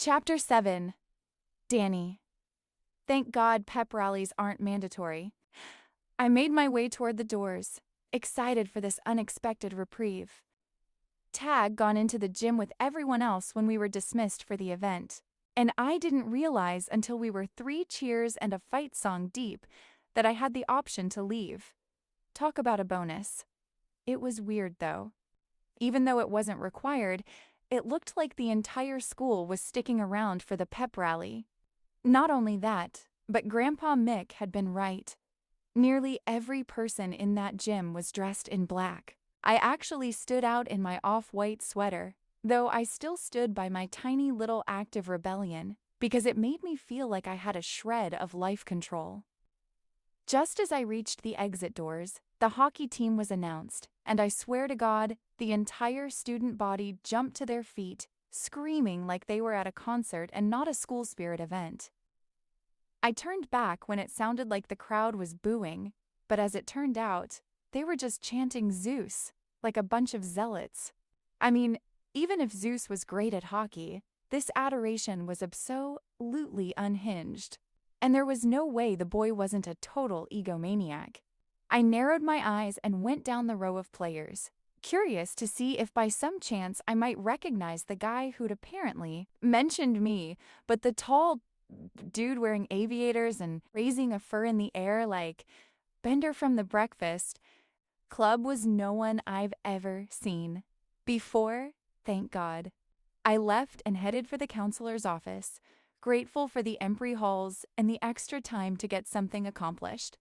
Chapter 7. Danny. Thank God pep rallies aren't mandatory. I made my way toward the doors, excited for this unexpected reprieve. Tag gone into the gym with everyone else when we were dismissed for the event, and I didn't realize until we were 3 cheers and a fight song deep that I had the option to leave. Talk about a bonus. It was weird, though. Even though it wasn't required, it looked like the entire school was sticking around for the pep rally. Not only that, but Grandpa Mick had been right. Nearly every person in that gym was dressed in black. I actually stood out in my off-white sweater, though I still stood by my tiny little act of rebellion because it made me feel like I had a shred of life control. Just as I reached the exit doors, the hockey team was announced, and I swear to God, the entire student body jumped to their feet, screaming like they were at a concert and not a school spirit event. I turned back when it sounded like the crowd was booing, but as it turned out, they were just chanting Zeus, like a bunch of zealots. I mean, even if Zeus was great at hockey, this adoration was absolutely unhinged, and there was no way the boy wasn't a total egomaniac. I narrowed my eyes and went down the row of players, curious to see if by some chance I might recognize the guy who'd apparently mentioned me, but the tall dude wearing aviators and raising a fur in the air like Bender from The Breakfast Club was no one I've ever seen before, thank God. I left and headed for the counselor's office, grateful for the Embry halls and the extra time to get something accomplished.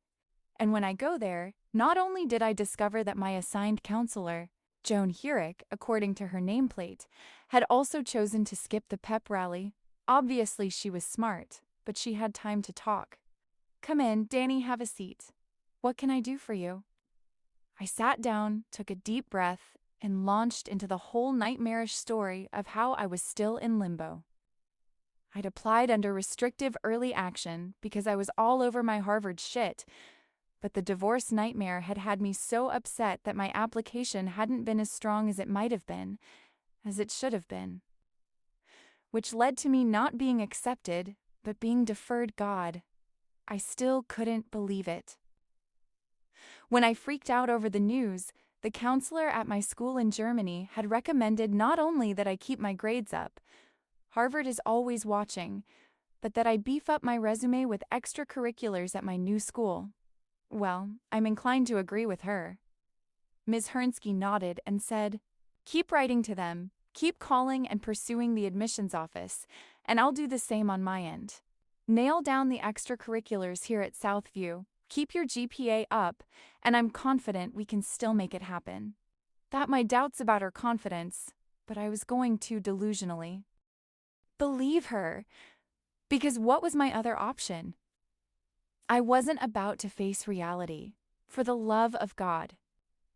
And when I go there, not only did I discover that my assigned counselor, Joan Hurick, according to her nameplate, had also chosen to skip the pep rally. Obviously she was smart, but she had time to talk. "Come in, Danny, have a seat. What can I do for you?" I sat down, took a deep breath, and launched into the whole nightmarish story of how I was still in limbo. I'd applied under restrictive early action because I was all over my Harvard shit, but the divorce nightmare had had me so upset that my application hadn't been as strong as it might have been, as it should have been. Which led to me not being accepted, but being deferred God. I still couldn't believe it. When I freaked out over the news, the counselor at my school in Germany had recommended not only that I keep my grades up, Harvard is always watching, but that I beef up my resume with extracurriculars at my new school. Well, I'm inclined to agree with her. Ms. Hernsky nodded and said, "Keep writing to them, keep calling and pursuing the admissions office, and I'll do the same on my end. Nail down the extracurriculars here at Southview, keep your GPA up, and I'm confident we can still make it happen." That my doubts about her confidence, but I was going too delusionally. Believe her, because what was my other option? I wasn't about to face reality, for the love of God.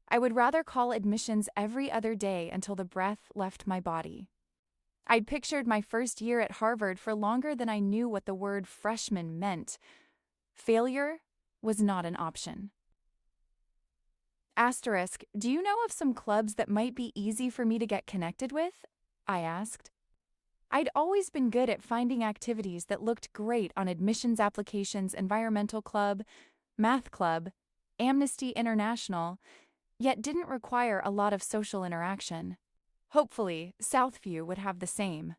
I would rather call admissions every other day until the breath left my body. I'd pictured my first year at Harvard for longer than I knew what the word freshman meant. Failure was not an option. Asterisk, do you know of some clubs that might be easy for me to get connected with? I asked. I'd always been good at finding activities that looked great on admissions applications, environmental club, math club, Amnesty International, yet didn't require a lot of social interaction. Hopefully, Southview would have the same.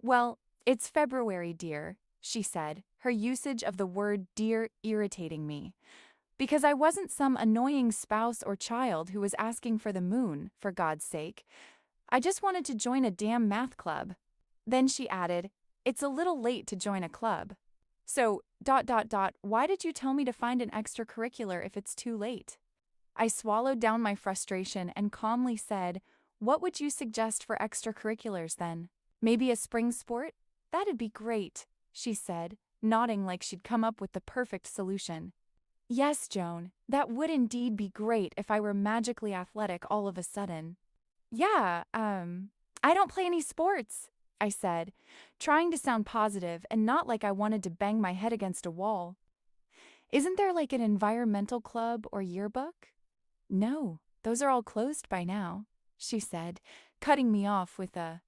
"Well, it's February, dear," she said, her usage of the word dear irritating me, because I wasn't some annoying spouse or child who was asking for the moon, for God's sake. I just wanted to join a damn math club. Then she added, "It's a little late to join a club. So, why did you tell me to find an extracurricular if it's too late?" I swallowed down my frustration and calmly said, "What would you suggest for extracurriculars then? Maybe a spring sport? That'd be great," she said, nodding like she'd come up with the perfect solution. "Yes, Joan, that would indeed be great if I were magically athletic all of a sudden." "Yeah, I don't play any sports," I said, trying to sound positive and not like I wanted to bang my head against a wall. "Isn't there like an environmental club or yearbook?" "No, those are all closed by now," she said, cutting me off with a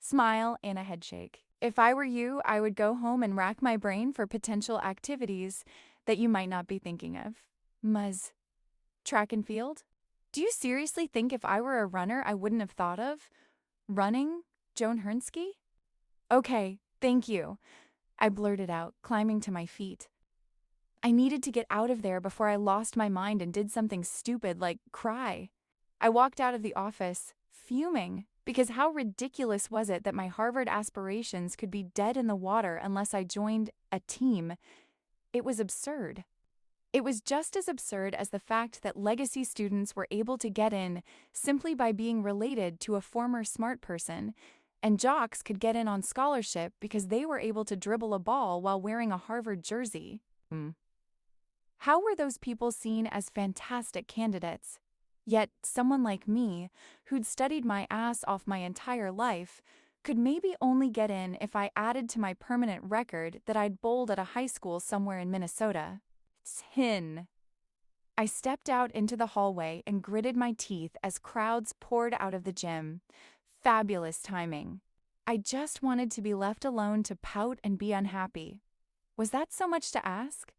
smile and a headshake. If I were you, I would go home and rack my brain for potential activities that you might not be thinking of. Muzz. Track and field? Do you seriously think if I were a runner I wouldn't have thought of? Running? Joan Hernsky? Okay, thank you, I blurted out, climbing to my feet. I needed to get out of there before I lost my mind and did something stupid like cry. I walked out of the office, fuming, because how ridiculous was it that my Harvard aspirations could be dead in the water unless I joined a team? It was absurd. It was just as absurd as the fact that legacy students were able to get in simply by being related to a former smart person, and jocks could get in on scholarship because they were able to dribble a ball while wearing a Harvard jersey. How were those people seen as fantastic candidates? Yet someone like me, who'd studied my ass off my entire life, could maybe only get in if I added to my permanent record that I'd bowled at a high school somewhere in Minnesota. Tin. I stepped out into the hallway and gritted my teeth as crowds poured out of the gym. Fabulous timing. I just wanted to be left alone to pout and be unhappy. Was that so much to ask?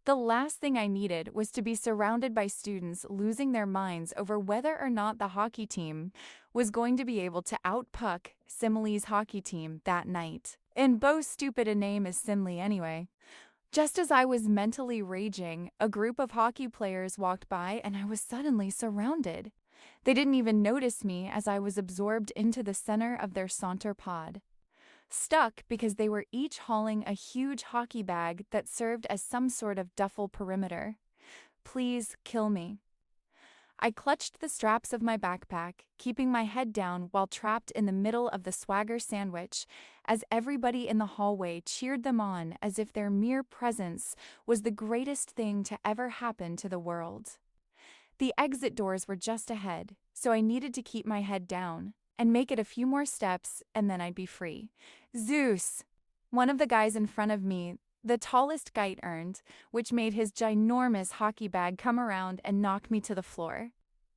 The last thing I needed was to be surrounded by students losing their minds over whether or not the hockey team was going to be able to outpuck Simley's hockey team that night. And Bo stupid a name is Simley anyway. Just as I was mentally raging, a group of hockey players walked by and I was suddenly surrounded. They didn't even notice me as I was absorbed into the center of their saunter pod. Stuck because they were each hauling a huge hockey bag that served as some sort of duffel perimeter. Please kill me. I clutched the straps of my backpack, keeping my head down while trapped in the middle of the swagger sandwich, as everybody in the hallway cheered them on as if their mere presence was the greatest thing to ever happen to the world. The exit doors were just ahead, so I needed to keep my head down and make it a few more steps, and then I'd be free. Zeus! One of the guys in front of me, the tallest Geit earned, which made his ginormous hockey bag come around and knock me to the floor.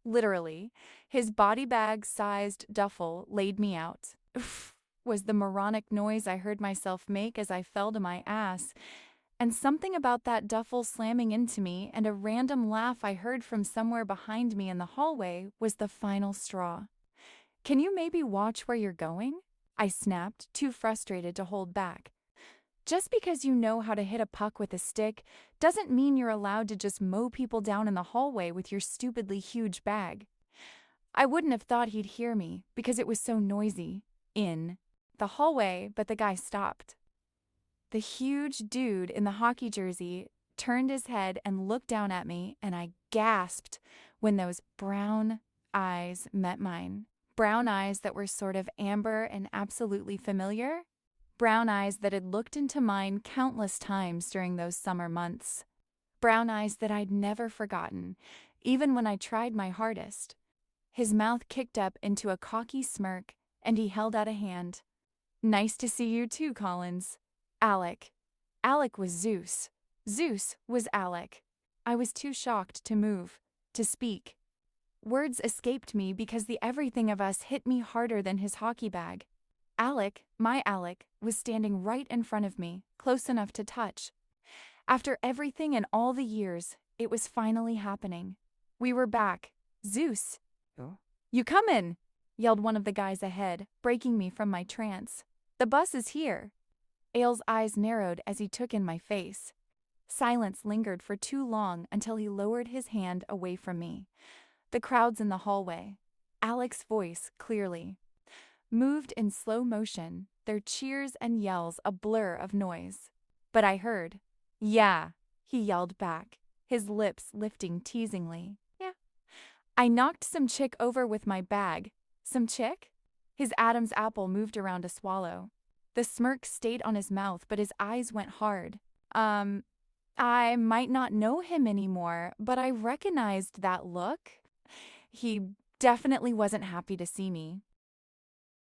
Literally, his body bag-sized duffel laid me out. Oof, was the moronic noise I heard myself make as I fell to my ass, and something about that duffel slamming into me and a random laugh I heard from somewhere behind me in the hallway was the final straw. Can you maybe watch where you're going? I snapped, too frustrated to hold back. Just because you know how to hit a puck with a stick doesn't mean you're allowed to just mow people down in the hallway with your stupidly huge bag. I wouldn't have thought he'd hear me because it was so noisy in the hallway, but the guy stopped. The huge dude in the hockey jersey turned his head and looked down at me, and I gasped when those brown eyes met mine. Brown eyes that were sort of amber and absolutely familiar. Brown eyes that had looked into mine countless times during those summer months. Brown eyes that I'd never forgotten, even when I tried my hardest. His mouth kicked up into a cocky smirk, and he held out a hand. Nice to see you too, Collins. Alec. Alec was Zeus. Zeus was Alec. I was too shocked to move, to speak. Words escaped me because the everything of us hit me harder than his hockey bag. Alec, my Alec, was standing right in front of me, close enough to touch. After everything and all the years, it was finally happening. We were back. Zeus. Oh. You comin', yelled one of the guys ahead, breaking me from my trance. The bus is here. Ailes' eyes narrowed as he took in my face. Silence lingered for too long until he lowered his hand away from me. The crowds in the hallway. Alec's voice clearly. Moved in slow motion, their cheers and yells a blur of noise. But I heard. Yeah, he yelled back, his lips lifting teasingly. Yeah. I knocked some chick over with my bag. Some chick? His Adam's apple moved around to swallow. The smirk stayed on his mouth, but his eyes went hard. I might not know him anymore, but I recognized that look. He definitely wasn't happy to see me.